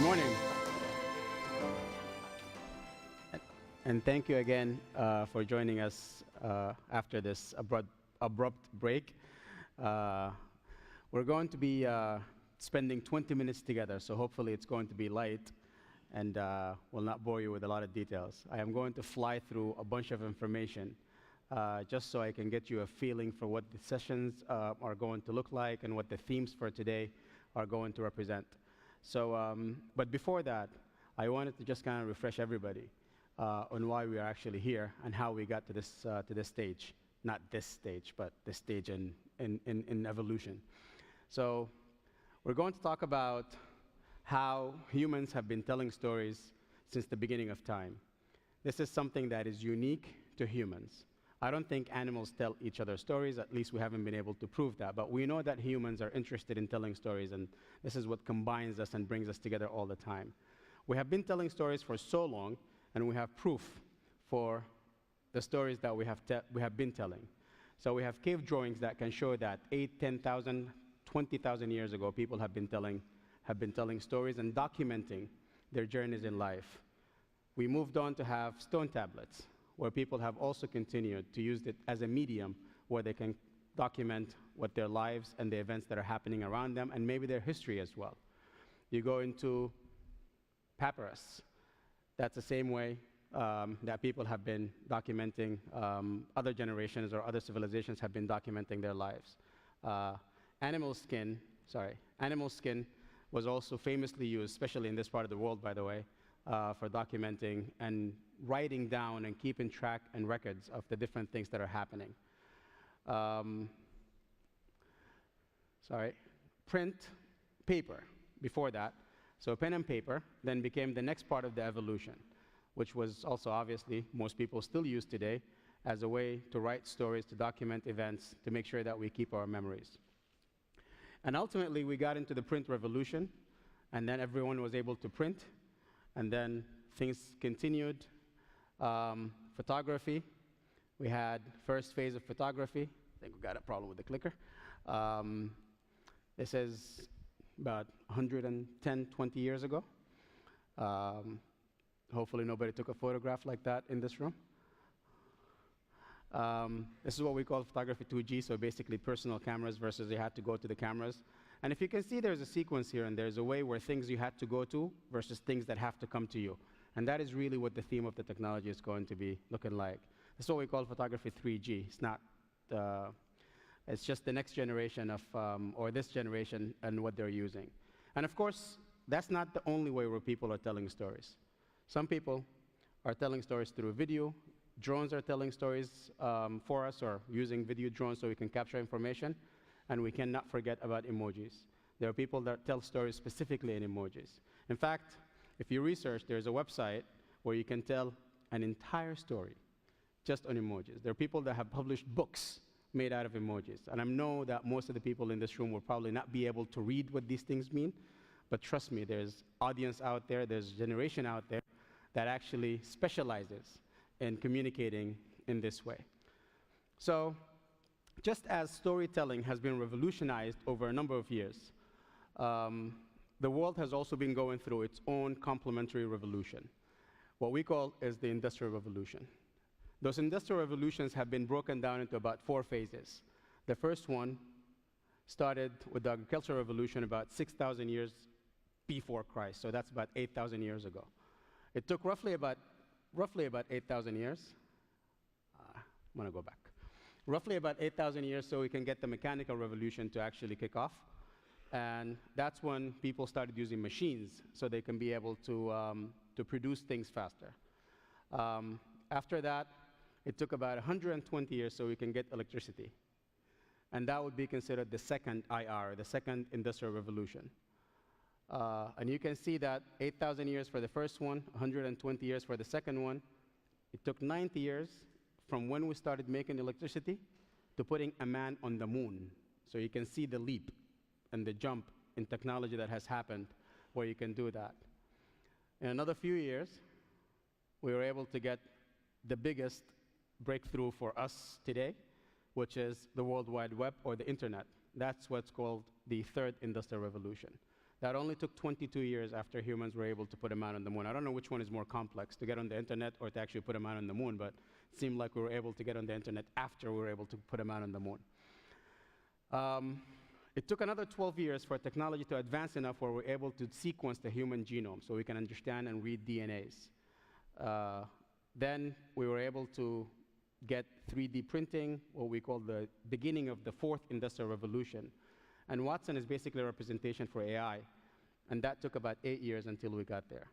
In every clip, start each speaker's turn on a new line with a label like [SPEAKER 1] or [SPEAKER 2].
[SPEAKER 1] Good morning. And thank you again for joining us after this abrupt break. We're going to be spending 20 minutes together, so hopefully it's going to be light and will not bore you with a lot of details. I am going to fly through a bunch of information just so I can get you a feeling for what the sessions are going to look like and what the themes for today are going to represent. So, but before that, I wanted to just kind of refresh everybody on why we are actually here and how we got to this stage. Not this stage, but this stage in evolution. So we're going to talk about how humans have been telling stories since the beginning of time. This is something that is unique to humans. I don't think animals tell each other stories, at least we haven't been able to prove that, but we know that humans are interested in telling stories, and this is what combines us and brings us together all the time. We have been telling stories for so long, and we have proof for the stories that we have been telling. So we have cave drawings that can show that 8, 10,000, 20,000 years ago, people have been telling stories and documenting their journeys in life. We moved on to have stone tablets, where people have also continued to use it as a medium where they can document what their lives and the events that are happening around them, and maybe their history as well. You go into papyrus. That's the same way that people have been documenting, other generations or other civilizations have been documenting their lives. Animal skin was also famously used, especially in this part of the world, by the way, for documenting and writing down and keeping track and records of the different things that are happening. Print, paper, before that. So pen and paper then became the next part of the evolution, which was also obviously most people still use today as a way to write stories, to document events, to make sure that we keep our memories. And ultimately, we got into the print revolution, and then everyone was able to print, and then things continued. Photography, we had first phase of photography. I think we got a problem with the clicker. This is about 110, 20 years ago. Hopefully nobody took a photograph like that in this room. This is what we call photography 2G, so basically personal cameras versus you had to go to the cameras. And if you can see, there's a sequence here, and there's a way where things you had to go to versus things that have to come to you. And that is really what the theme of the technology is going to be looking like. This is what we call photography 3G. It's not, it's just the next generation of, or this generation and what they're using. And of course, that's not the only way where people are telling stories. Some people are telling stories through video. Drones are telling stories for us, or using video drones so we can capture information. And we cannot forget about emojis. There are people that tell stories specifically in emojis. In fact, if you research, there's a website where you can tell an entire story just on emojis. There are people that have published books made out of emojis. And I know that most of the people in this room will probably not be able to read what these things mean, but trust me, there's audience out there, there's a generation out there that actually specializes in communicating in this way. So, just as storytelling has been revolutionized over a number of years, the world has also been going through its own complementary revolution. What we call is the Industrial Revolution. Those industrial revolutions have been broken down into about 4 phases. The first one started with the Agricultural Revolution about 6,000 years before Christ, so that's about 8,000 years ago. It took roughly about 8,000 years. I'm gonna go back. Roughly about 8,000 years so we can get the mechanical revolution to actually kick off. And that's when people started using machines so they can be able to produce things faster. After that, it took about 120 years so we can get electricity. And that would be considered the second IR, the second industrial revolution. And you can see that 8,000 years for the first one, 120 years for the second one. It took 90 years from when we started making electricity to putting a man on the moon. So you can see the leap and the jump in technology that has happened where you can do that. In another few years, we were able to get the biggest breakthrough for us today, which is the World Wide Web or the internet. That's what's called the third industrial revolution. That only took 22 years after humans were able to put a man on the moon. I don't know which one is more complex, to get on the internet or to actually put a man on the moon, but it seemed like we were able to get on the internet after we were able to put a man on the moon. It took another 12 years for technology to advance enough where we're able to sequence the human genome so we can understand and read DNAs. Then we were able to get 3D printing, what we call the beginning of the fourth industrial revolution. And Watson is basically a representation for AI. And that took about 8 years until we got there.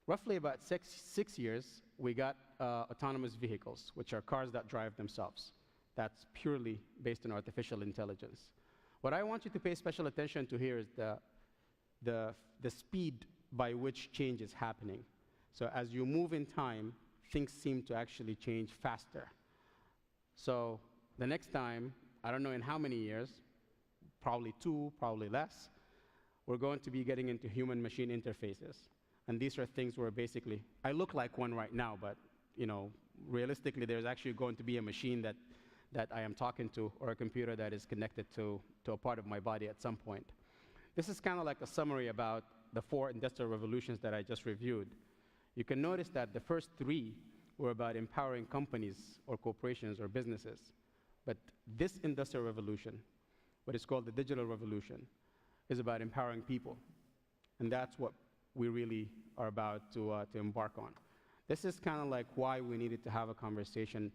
[SPEAKER 1] Roughly about six years, we got autonomous vehicles, which are cars that drive themselves. That's purely based on artificial intelligence. What I want you to pay special attention to here is the speed by which change is happening. So as you move in time, things seem to actually change faster. So the next time, I don't know in how many years, probably 2, probably less, we're going to be getting into human-machine interfaces. And these are things where basically, I look like one right now, but realistically, there's actually going to be a machine that I am talking to, or a computer that is connected to a part of my body at some point. This is kind of like a summary about the 4 industrial revolutions that I just reviewed. You can notice that the first 3 were about empowering companies or corporations or businesses. But this industrial revolution, what is called the digital revolution, is about empowering people. And that's what we really are about to embark on. This is kind of like why we needed to have a conversation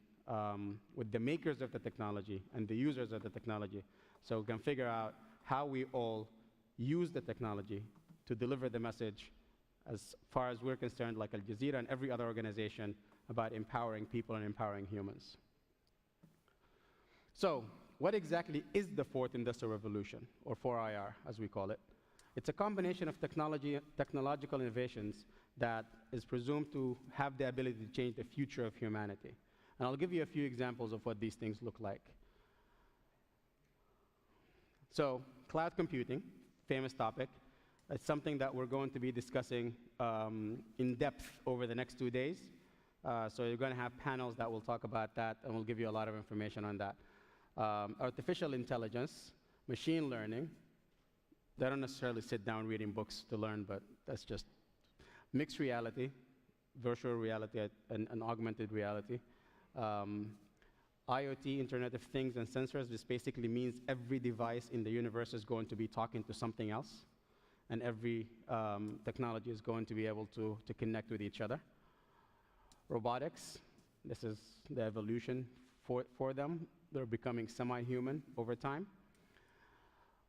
[SPEAKER 1] with the makers of the technology and the users of the technology, so we can figure out how we all use the technology to deliver the message, as far as we're concerned, like Al Jazeera and every other organization, about empowering people and empowering humans. So what exactly is the fourth industrial revolution, or 4IR, as we call it? It's a combination of technological innovations that is presumed to have the ability to change the future of humanity. And I'll give you a few examples of what these things look like. So cloud computing, famous topic. It's something that we're going to be discussing in depth over the next 2 days. So you're going to have panels that will talk about that, and we'll give you a lot of information on that. Artificial intelligence, machine learning. They don't necessarily sit down reading books to learn, but that's just mixed reality, virtual reality, and augmented reality. IoT, Internet of Things, and sensors. This basically means every device in the universe is going to be talking to something else, and every technology is going to be able to connect with each other. Robotics, this is the evolution for them. They're becoming semi-human over time.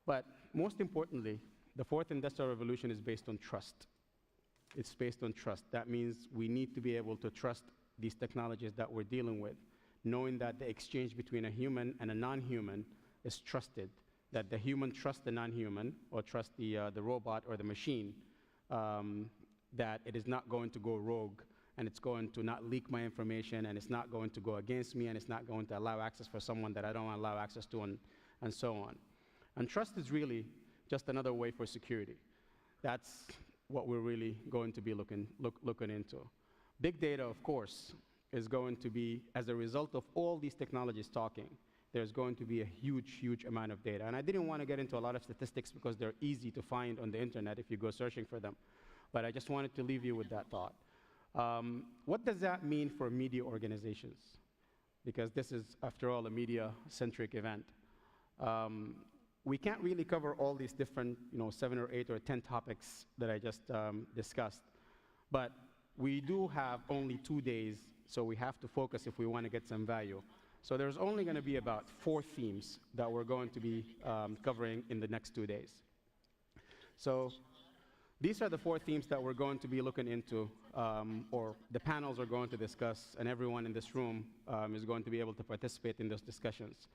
[SPEAKER 1] But most importantly, the fourth industrial revolution is based on trust. It's based on trust. That means we need to be able to trust these technologies that we're dealing with, knowing that the exchange between a human and a non-human is trusted, that the human trusts the non-human, or trusts the robot or the machine, that it is not going to go rogue, and it's going to not leak my information, and it's not going to go against me, and it's not going to allow access for someone that I don't allow access to, and so on. And trust is really just another way for security. That's what we're really going to be looking into. Big data, of course, is going to be, as a result of all these technologies talking, there's going to be a huge, huge amount of data. And I didn't want to get into a lot of statistics because they're easy to find on the internet if you go searching for them. But I just wanted to leave you with that thought. What does that mean for media organizations? Because this is, after all, a media-centric event. We can't really cover all these different, 7 or 8 or 10 topics that I just discussed. But we do have only 2 days, so we have to focus if we want to get some value. So there's only going to be about 4 themes that we're going to be covering in the next 2 days. So these are the 4 themes that we're going to be looking into, or the panels are going to discuss, and everyone in this room is going to be able to participate in those discussions.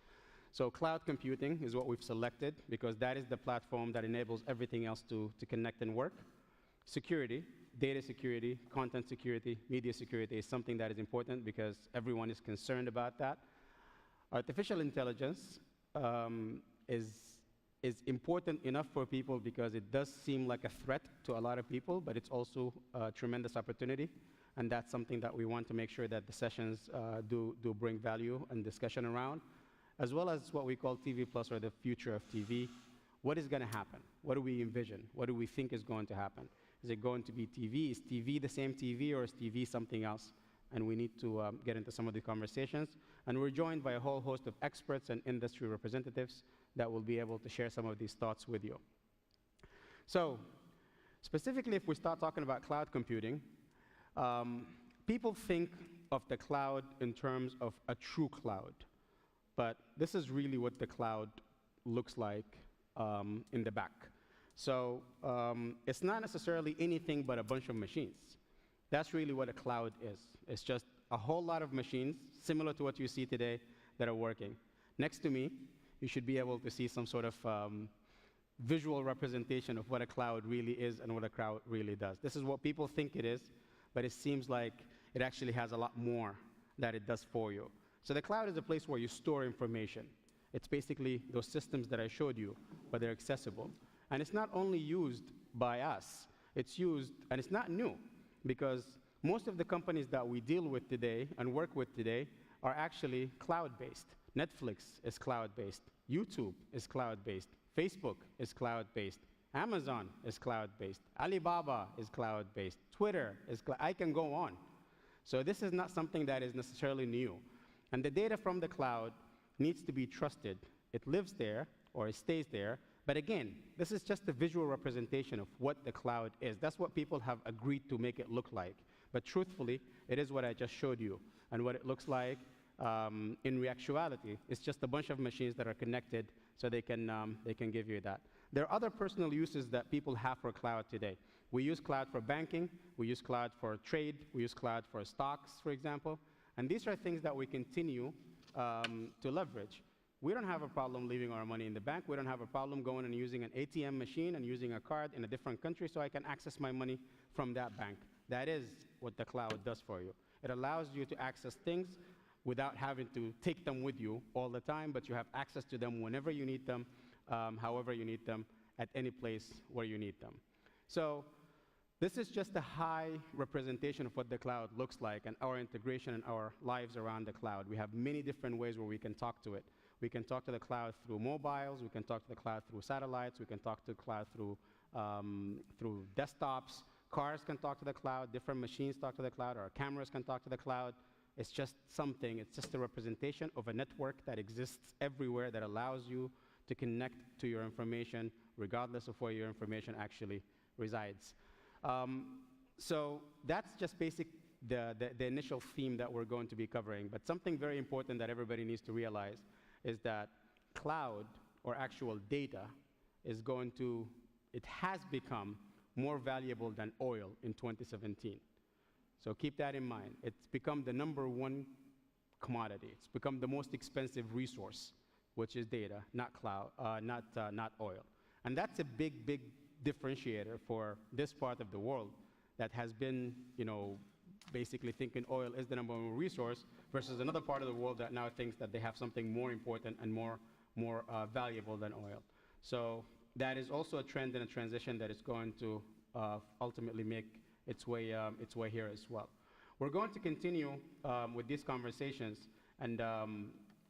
[SPEAKER 1] So cloud computing is what we've selected, because that is the platform that enables everything else to connect and work. Security, data security, content security, media security is something that is important because everyone is concerned about that. Artificial intelligence is important enough for people because it does seem like a threat to a lot of people, but it's also a tremendous opportunity. And that's something that we want to make sure that the sessions do bring value and discussion around, as well as what we call TV Plus, or the future of TV, what is going to happen? What do we envision? What do we think is going to happen? Is it going to be TV? Is TV the same TV, or is TV something else? And we need to get into some of the conversations. And we're joined by a whole host of experts and industry representatives that will be able to share some of these thoughts with you. So, specifically, if we start talking about cloud computing, people think of the cloud in terms of a true cloud. But this is really what the cloud looks like in the back. So it's not necessarily anything but a bunch of machines. That's really what a cloud is. It's just a whole lot of machines, similar to what you see today, that are working. Next to me, you should be able to see some sort of visual representation of what a cloud really is and what a cloud really does. This is what people think it is, but it seems like it actually has a lot more that it does for you. So the cloud is a place where you store information. It's basically those systems that I showed you, but they're accessible. And it's not only used by us, it's used, and it's not new, because most of the companies that we deal with today and work with today are actually cloud-based. Netflix is cloud-based. YouTube is cloud-based. Facebook is cloud-based. Amazon is cloud-based. Alibaba is cloud-based. Twitter is I can go on. So this is not something that is necessarily new. And the data from the cloud needs to be trusted. It lives there, or it stays there. But again, this is just a visual representation of what the cloud is. That's what people have agreed to make it look like. But truthfully, it is what I just showed you. And what it looks like in actuality, it's just a bunch of machines that are connected so they can give you that. There are other personal uses that people have for cloud today. We use cloud for banking. We use cloud for trade. We use cloud for stocks, for example. And these are things that we continue to leverage. We don't have a problem leaving our money in the bank. We don't have a problem going and using an ATM machine and using a card in a different country so I can access my money from that bank. That is what the cloud does for you. It allows you to access things without having to take them with you all the time, but you have access to them whenever you need them, however you need them, at any place where you need them. So this is just a high representation of what the cloud looks like and our integration and our lives around the cloud. We have many different ways where we can talk to it. We can talk to the cloud through mobiles. We can talk to the cloud through satellites. We can talk to the cloud through desktops. Cars can talk to the cloud. Different machines talk to the cloud. Our cameras can talk to the cloud. It's just something. It's just a representation of a network that exists everywhere that allows you to connect to your information regardless of where your information actually resides. So that's just the initial theme that we're going to be covering. But something very important that everybody needs to realize is that cloud, or actual data, it has become more valuable than oil in 2017. So keep that in mind. It's become the #1 commodity. It's become the most expensive resource, which is data, not cloud, not oil. And that's a big, big differentiator for this part of the world that has been, basically thinking oil is the #1 resource, versus another part of the world that now thinks that they have something more important and more valuable than oil. So that is also a trend and a transition that is going to ultimately make its way here as well. We're going to continue with these conversations and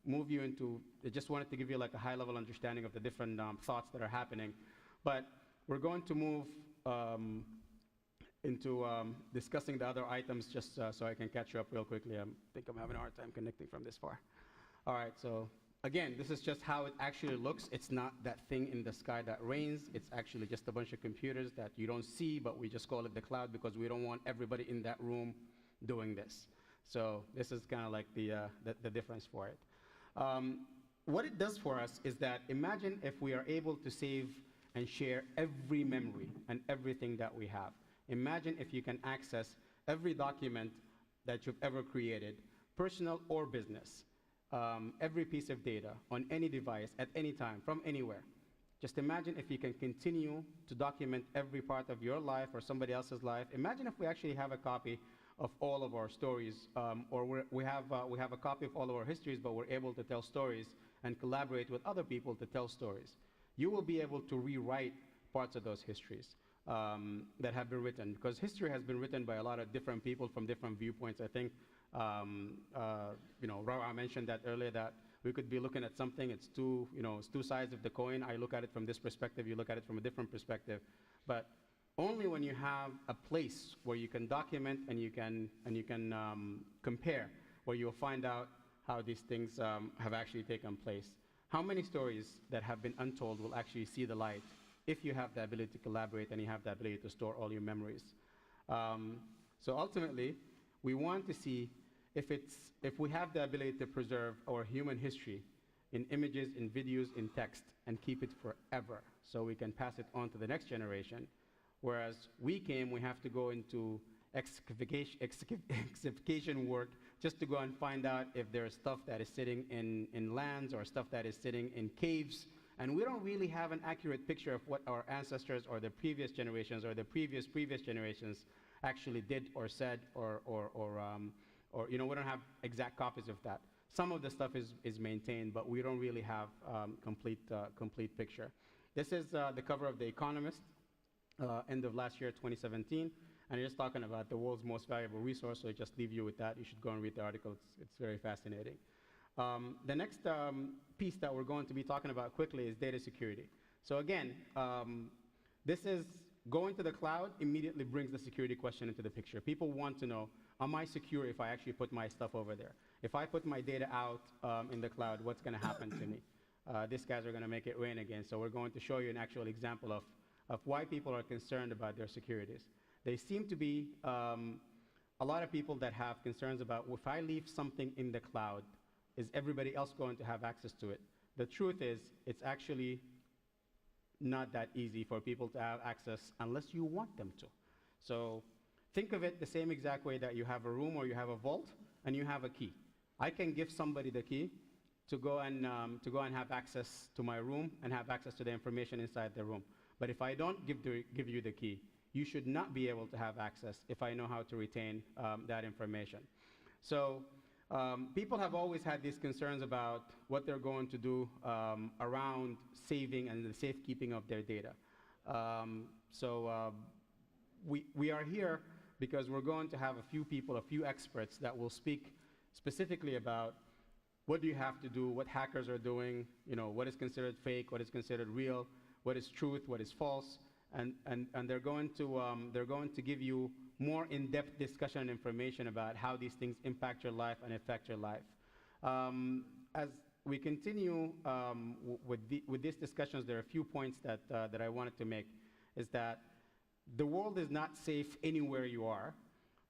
[SPEAKER 1] move you into, I just wanted to give you like a high-level understanding of the different thoughts that are happening. But we're going to move into discussing the other items just so I can catch you up real quickly. I think I'm having a hard time connecting from this far. All right, so again, this is just how it actually looks. It's not that thing in the sky that rains. It's actually just a bunch of computers that you don't see, but we just call it the cloud because we don't want everybody in that room doing this. So this is kind of like the difference for it. What it does for us is that imagine if we are able to save and share every memory and everything that we have. Imagine if you can access every document that you've ever created, personal or business, every piece of data on any device at any time from anywhere. Just imagine if you can continue to document every part of your life or somebody else's life. Imagine if we actually have a copy of all of our stories, or we have a copy of all of our histories, but we're able to tell stories and collaborate with other people to tell stories. You will be able to rewrite parts of those histories that have been written, because history has been written by a lot of different people from different viewpoints. I think Rawa mentioned that earlier, that we could be looking at something, it's it's two sides of the coin. I look at it from this perspective, you look at it from a different perspective. But only when you have a place where you can document and you can compare, where you'll find out how these things have actually taken place. How many stories that have been untold will actually see the light if you have the ability to collaborate and you have the ability to store all your memories? So ultimately, we want to see if we have the ability to preserve our human history in images, in videos, in text, and keep it forever so we can pass it on to the next generation. Whereas we have to go into excavation work just to go and find out if there's stuff that is sitting in lands or stuff that is sitting in caves. And we don't really have an accurate picture of what our ancestors or the previous generations or the previous generations actually did or said, or we don't have exact copies of that. Some of the stuff is maintained, but we don't really have complete picture. This is the cover of The Economist, end of last year, 2017, and it's talking about the world's most valuable resource, so I just leave you with that. You should go and read the article. It's very fascinating. The next piece that we're going to be talking about quickly is data security. So again, this is going to the cloud immediately brings the security question into the picture. People want to know, am I secure if I actually put my stuff over there? If I put my data out in the cloud, what's going to happen to me? These guys are going to make it rain again, so we're going to show you an actual example of why people are concerned about their securities. They seem to be a lot of people that have concerns about, if I leave something in the cloud, is everybody else going to have access to it? The truth is, it's actually not that easy for people to have access unless you want them to. So think of it the same exact way that you have a room or you have a vault and you have a key. I can give somebody the key to go and have access to my room and have access to the information inside the room. But if I don't give you the key, you should not be able to have access if I know how to retain that information. So people have always had these concerns about what they're going to do around saving and the safekeeping of their data. We are here because we're going to have a few people, a few experts that will speak specifically about what do you have to do, what hackers are doing, what is considered fake, what is considered real, what is truth, what is false, and they're going to give you more in-depth discussion and information about how these things impact your life and affect your life. As we continue with these discussions, there are a few points that I wanted to make, is that the world is not safe anywhere you are,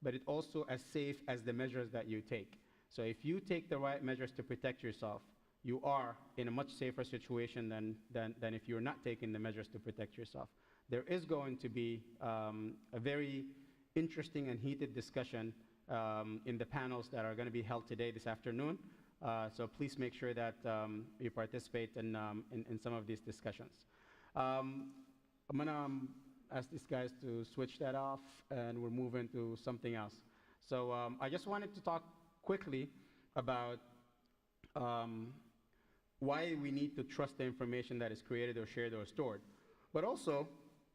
[SPEAKER 1] but it's also as safe as the measures that you take. So if you take the right measures to protect yourself, you are in a much safer situation than if you're not taking the measures to protect yourself. There is going to be a very interesting and heated discussion in the panels that are going to be held today, this afternoon. So please make sure that you participate in some of these discussions. I'm going to ask these guys to switch that off, and we'll move into something else. So I just wanted to talk quickly about why we need to trust the information that is created or shared or stored. But also,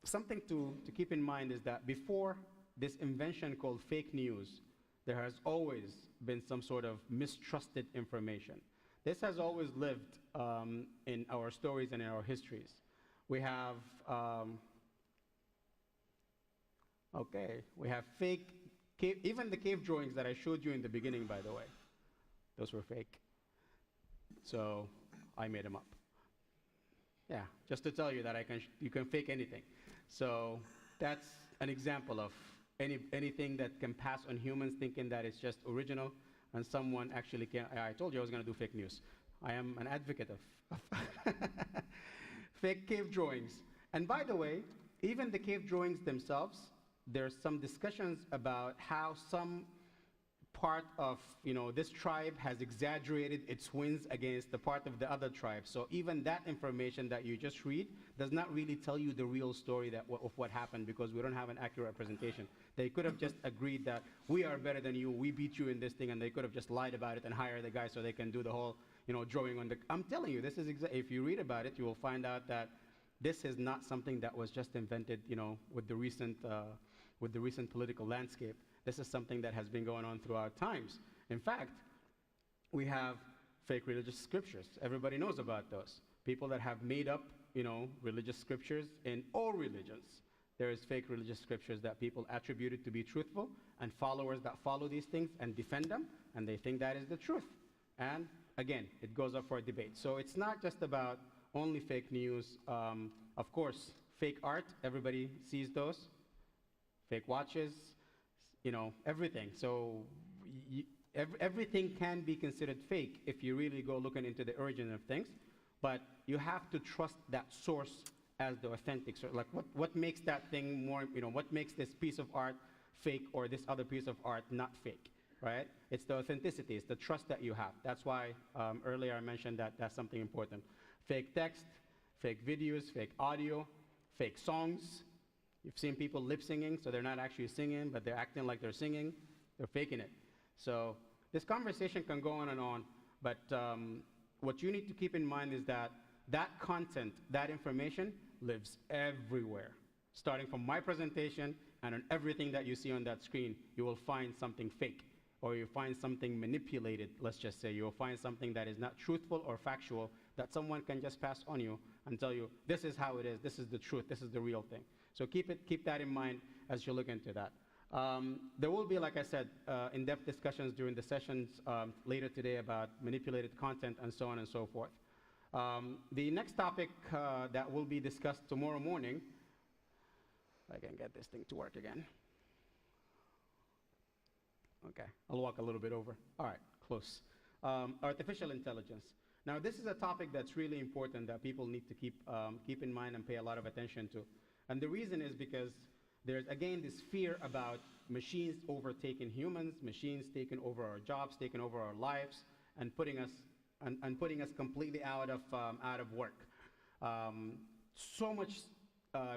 [SPEAKER 1] something to keep in mind is that before this invention called fake news, there has always been some sort of mistrusted information. This has always lived in our stories and in our histories. We have, we have fake, even the cave drawings that I showed you in the beginning, by the way, those were fake. So I made them up. Yeah, just to tell you that you can fake anything. So that's an example of anything that can pass on humans thinking that it's just original, and someone actually can. I told you I was going to do fake news. I am an advocate of fake cave drawings. And by the way, even the cave drawings themselves, there's some discussions about how some part of this tribe has exaggerated its wins against the part of the other tribe. So even that information that you just read does not really tell you the real story of what happened, because we don't have an accurate representation. They could have just agreed that we are better than you, we beat you in this thing, and they could have just lied about it and hired the guy so they can do the whole drawing on the. I'm telling you, this is if you read about it, you will find out that this is not something that was just invented with the recent political landscape. This is something that has been going on throughout times. In fact, we have Fake religious scriptures. Everybody knows about those. People that have made up, religious scriptures in all religions. There is fake religious scriptures that people attributed to be truthful, and followers that follow these things and defend them, and they think that is the truth. And again, it goes up for a debate. So it's not just about only fake news. Of course, fake art, everybody sees those. Fake watches, everything. So everything can be considered fake if you really go looking into the origin of things. But you have to trust that source as the authentic source. Like what makes that thing more, what makes this piece of art fake or this other piece of art not fake, right? It's the authenticity, it's the trust that you have. That's why earlier I mentioned that that's something important. Fake text, fake videos, fake audio, fake songs. You've seen people lip singing, so they're not actually singing, but they're acting like they're singing. They're faking it. So this conversation can go on, but what you need to keep in mind is that that content, that information lives everywhere. Starting from my presentation and on everything that you see on that screen, you will find something fake, or you find something manipulated, let's just say. You'll find something that is not truthful or factual that someone can just pass on you and tell you, this is how it is, this is the truth, this is the real thing. So keep that in mind as you look into that. There will be, like I said, in-depth discussions during the sessions later today about manipulated content and so on and so forth. The next topic that will be discussed tomorrow morning, if I can get this thing to work again. Okay, I'll walk a little bit over. All right, close. Artificial intelligence. Now, this is a topic that's really important that people need to keep in mind and pay a lot of attention to. And the reason is because there's, again, this fear about machines overtaking humans, machines taking over our jobs, taking over our lives, and putting us completely out of work. So much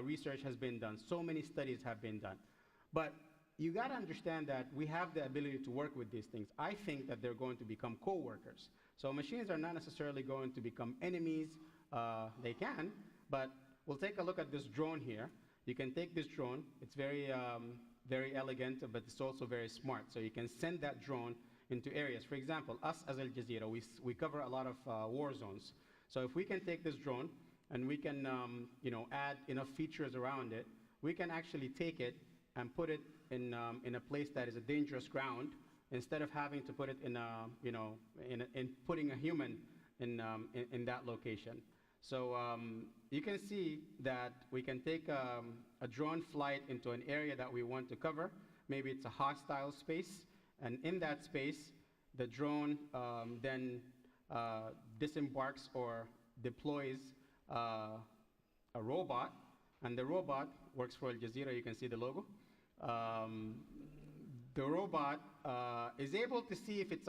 [SPEAKER 1] research has been done. So many studies have been done. But you got to understand that we have the ability to work with these things. I think that they're going to become co-workers. So machines are not necessarily going to become enemies. They can, but we'll take a look at this drone here. You can take this drone. It's very elegant, but it's also very smart. So you can send that drone into areas. For example, us as Al Jazeera, we cover a lot of war zones. So if we can take this drone and we can add enough features around it, we can actually take it and put it in a place that is a dangerous ground, instead of having to put it in putting a human in that location. So you can see that we can take a drone flight into an area that we want to cover. Maybe it's a hostile space, and in that space, the drone then disembarks or deploys a robot, and the robot works for Al Jazeera. You can see the logo. The robot is able to see if it's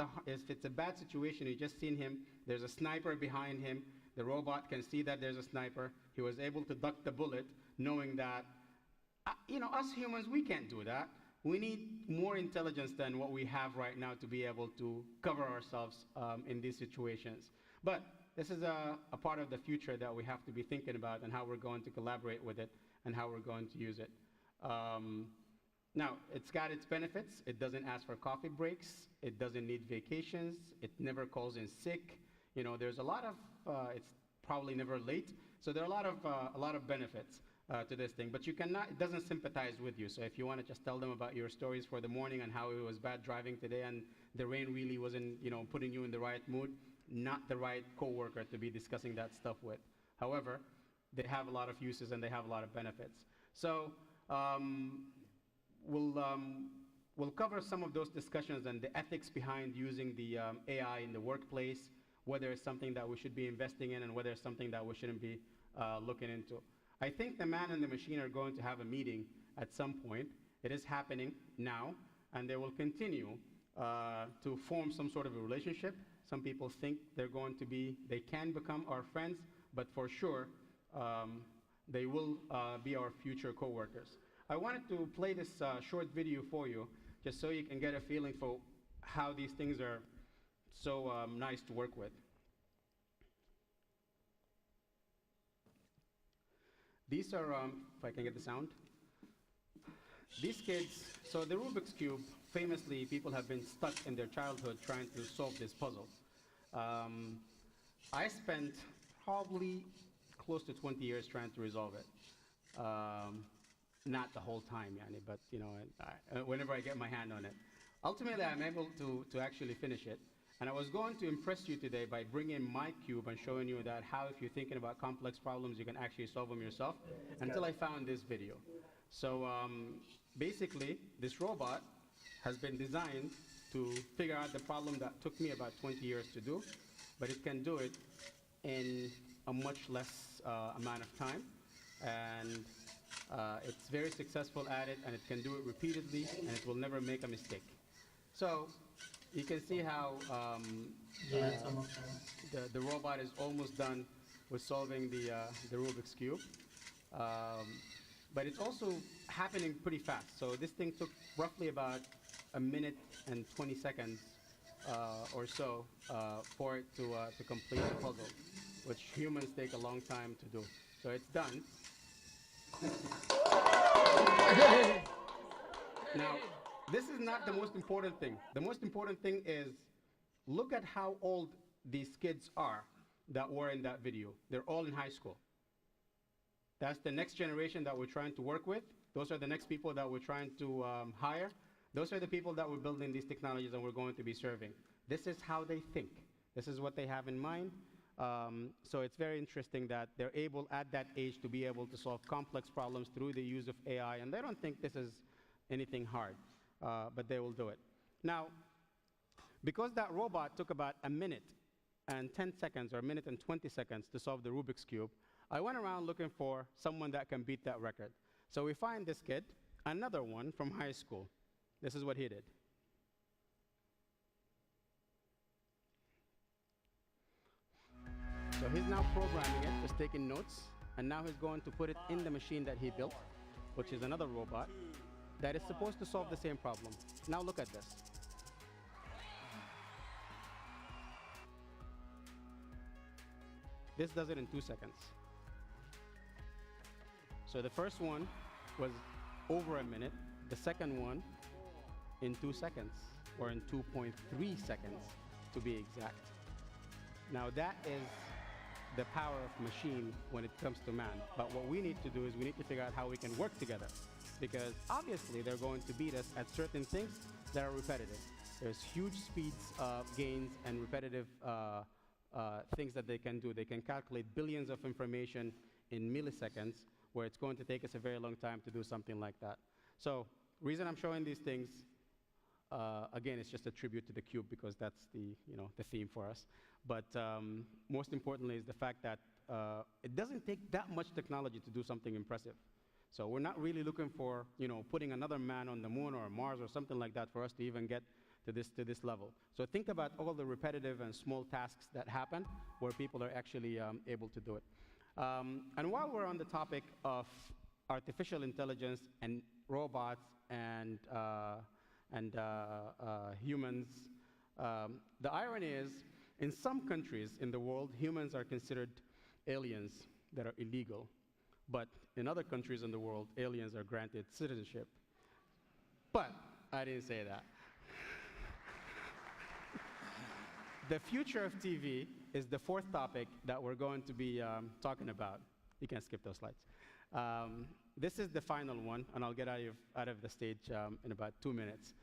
[SPEAKER 1] a bad situation. You just seen him. There's a sniper behind him. The robot can see that there's a sniper. He was able to duck the bullet, knowing that, us humans, we can't do that. We need more intelligence than what we have right now to be able to cover ourselves in these situations. But this is a part of the future that we have to be thinking about, and how we're going to collaborate with it and how we're going to use it. Now, it's got its benefits. It doesn't ask for coffee breaks. It doesn't need vacations. It never calls in sick. There's a lot of, it's probably never late. So there are a lot of benefits to this thing. But it doesn't sympathize with you. So if you want to just tell them about your stories for the morning and how it was bad driving today and the rain really wasn't, putting you in the right mood, not the right coworker to be discussing that stuff with. However, they have a lot of uses and they have a lot of benefits. So we'll cover some of those discussions and the ethics behind using the AI in the workplace, whether it's something that we should be investing in and whether it's something that we shouldn't be looking into. I think the man and the machine are going to have a meeting at some point. It is happening now, and they will continue to form some sort of a relationship. Some people think they can become our friends, but for sure, they will be our future coworkers. I wanted to play this short video for you, just so you can get a feeling for how these things are so nice to work with. These are, if I can get the sound. These kids, so the Rubiks Cube, famously, people have been stuck in their childhood trying to solve this puzzle. Um, I spent probably close to 20 years trying to resolve it. Not the whole time, yani, but whenever I get my hand on it. Ultimately, I'm able to actually finish it. And I was going to impress you today by bringing my cube and showing you that how, if you're thinking about complex problems, you can actually solve them yourself, until I found this video. So basically, this robot has been designed to figure out the problem that took me about 20 years to do, but it can do it in a much less amount of time. And it's very successful at it, and it can do it repeatedly, and it will never make a mistake. So you can see how the robot is almost done with solving the Rubik's Cube. But it's also happening pretty fast. So this thing took roughly about 1 minute and 20 seconds or so for it to complete the puzzle, which humans take a long time to do. So it's done. Now, this is not the most important thing. The most important thing is, look at how old these kids are that were in that video. They're all in high school. That's the next generation that we're trying to work with. Those are the next people that we're trying to hire. Those are the people that we're building these technologies and we're going to be serving. This is how they think. This is what they have in mind. So it's very interesting that they're able at that age to be able to solve complex problems through the use of AI, and they don't think this is anything hard, but they will do it. Now, because that robot took about 1 minute and 10 seconds or 1 minute and 20 seconds to solve the Rubik's Cube, I went around looking for someone that can beat that record. So we find this kid, another one from high school. This is what he did. So he's now programming it, just taking notes, and now he's going to put it in the machine that he built, which is another robot, that is supposed to solve the same problem. Now look at this. This does it in 2 seconds. So the first one was over 1 minute, the second one in 2 seconds, or in 2.3 seconds to be exact. Now that is the power of machine when it comes to man. But what we need to do is we need to figure out how we can work together, because obviously they're going to beat us at certain things that are repetitive. There's huge speeds gains and repetitive things that they can do. They can calculate billions of information in milliseconds, where it's going to take us a very long time to do something like that. So reason I'm showing these things, again, it's just a tribute to the cube, because that's the theme for us. But most importantly is the fact that it doesn't take that much technology to do something impressive. So we're not really looking for putting another man on the moon or Mars or something like that for us to even get to this level. So think about all the repetitive and small tasks that happen where people are actually able to do it. And while we're on the topic of artificial intelligence and robots and humans, the irony is, in some countries in the world, humans are considered aliens that are illegal. But in other countries in the world, aliens are granted citizenship. But I didn't say that. The future of TV is the fourth topic that we're going to be talking about. You can skip those slides. This is the final one, and I'll get out of the stage in about 2 minutes.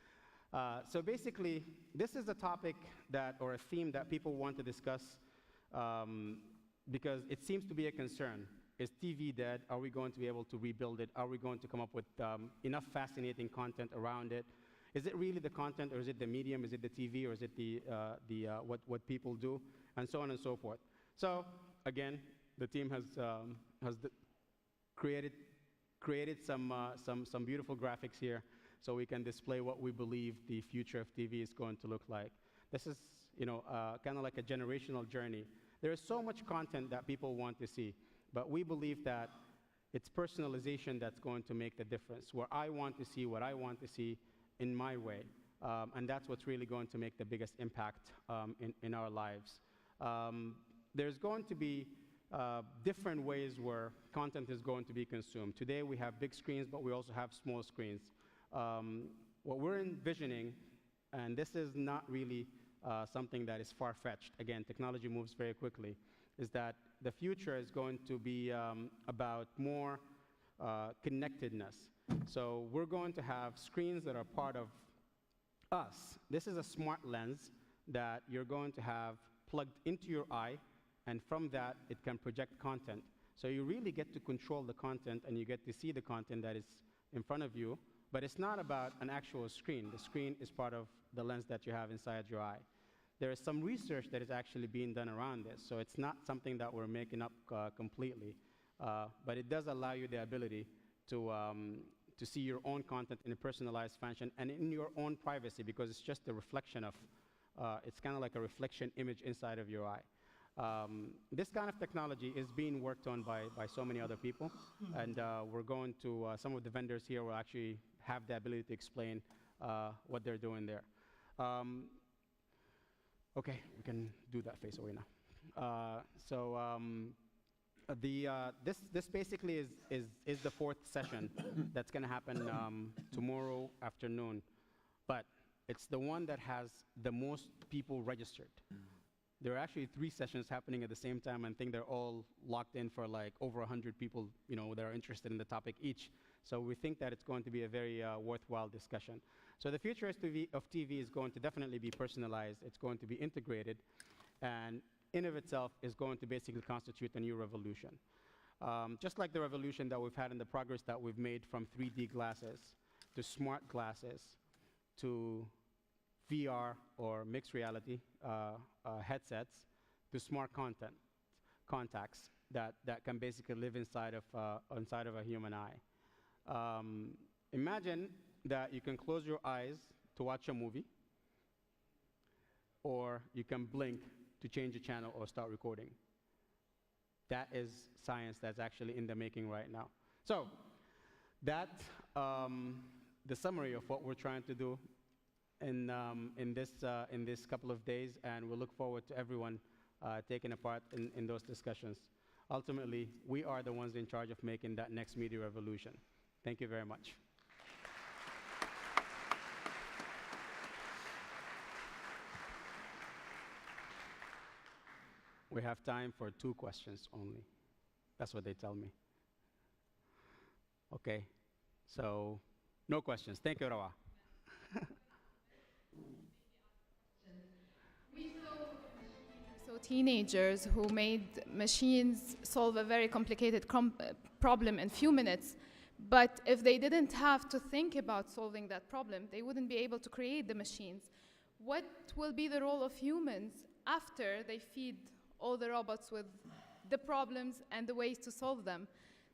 [SPEAKER 1] So basically, this is a topic or a theme that people want to discuss because it seems to be a concern. Is TV dead? Are we going to be able to rebuild it? Are we going to come up with enough fascinating content around it? Is it really the content, or is it the medium? Is it the TV, or is it what people do, and so on and so forth? So again, the team has created some beautiful graphics here, so we can display what we believe the future of TV is going to look like. This is kind of like a generational journey. There is so much content that people want to see, but we believe that it's personalization that's going to make the difference, where I want to see what I want to see in my way. And that's what's really going to make the biggest impact in our lives. There's going to be different ways where content is going to be consumed. Today we have big screens, but we also have small screens. What we're envisioning, and this is not really something that is far-fetched. Again, technology moves very quickly, is that the future is going to be about more connectedness. So we're going to have screens that are part of us. This is a smart lens that you're going to have plugged into your eye, and from that, it can project content. So you really get to control the content, and you get to see the content that is in front of you, but it's not about an actual screen. The screen is part of the lens that you have inside your eye. There is some research that is actually being done around this, so it's not something that we're making up completely, but it does allow you the ability to see your own content in a personalized fashion and in your own privacy, because it's just a reflection of, it's kind of like a reflection image inside of your eye. This kind of technology is being worked on by so many other people, and we're going to, some of the vendors here will actually have the ability to explain what they're doing there. Okay, we can do that face away now. This basically is the fourth session that's going to happen tomorrow afternoon, but it's the one that has the most people registered. There are actually 3 sessions happening at the same time, and I think they're all locked in for like over 100 people, you know, that are interested in the topic each. So we think that it's going to be a very worthwhile discussion. So the future of TV is going to definitely be personalized. It's going to be integrated, and in of itself is going to basically constitute a new revolution. Just like the revolution that we've had and the progress that we've made from 3D glasses to smart glasses to VR or mixed reality headsets to smart contacts that can basically live inside of a human eye. Imagine that you can close your eyes to watch a movie, or you can blink to change a channel or start recording. That is science that's actually in the making right now. So that's the summary of what we're trying to do in this couple of days, and we'll look forward to everyone taking a part in those discussions. Ultimately, we are the ones in charge of making that next media revolution. Thank you very much. We have time for 2 questions only. That's what they tell me. Okay, so no questions. Thank you, Rawa.
[SPEAKER 2] So teenagers who made machines solve a very complicated problem in few minutes, but if they didn't have to think about solving that problem, they wouldn't be able to create the machines. What will be the role of humans after they feed all the robots with the problems and the ways to solve them?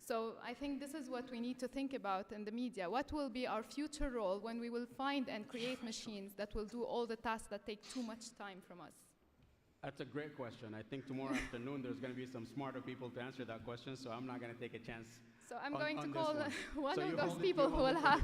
[SPEAKER 2] So I think this is what we need to think about in the media. What will be our future role when we will find and create machines that will do all the tasks that take too much time from us?
[SPEAKER 1] That's a great question. I think tomorrow afternoon there's going to be some smarter people to answer that question, so I'm not going to take a chance.
[SPEAKER 2] So I'm going to call one
[SPEAKER 1] so
[SPEAKER 2] of those people who will have